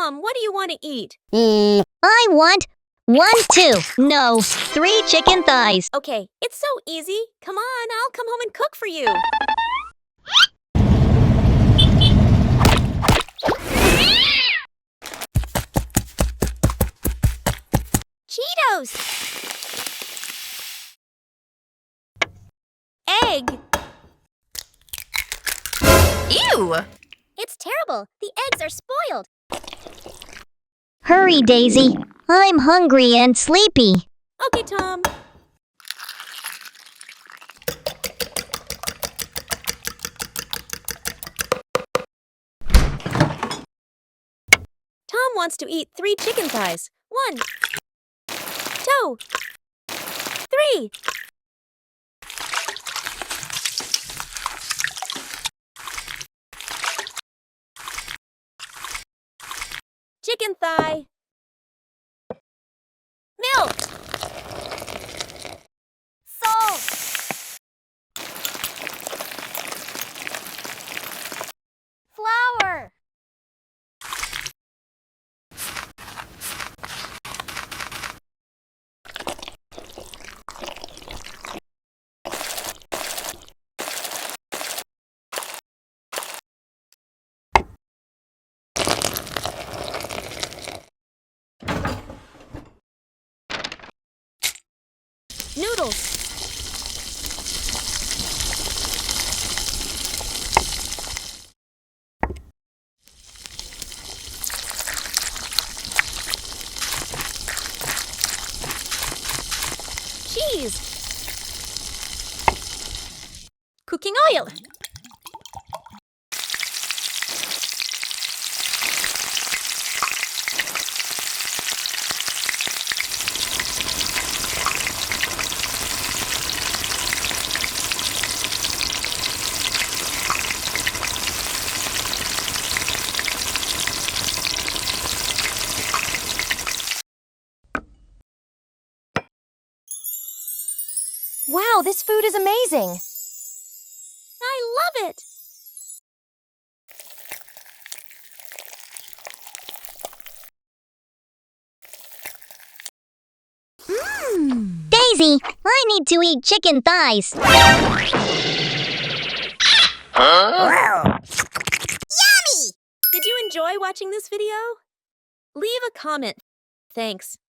Tom, what do you want to eat? I want 1, 2, no, 3 chicken thighs. Okay, it's so easy. Come on, I'll come home and cook for you. Cheetos! Egg! Ew! It's terrible. The eggs are spoiled. Hurry, Daisy. I'm hungry and sleepy. Okay, Tom. Tom wants to eat 3 chicken thighs. 1, 2, 3. Chicken thigh. Milk. Salt. Flour. Noodles. Cheese. Cooking oil. Wow, this food is amazing. I love it. Daisy, I need to eat chicken thighs. Did you enjoy watching this video? Leave a comment. Thanks.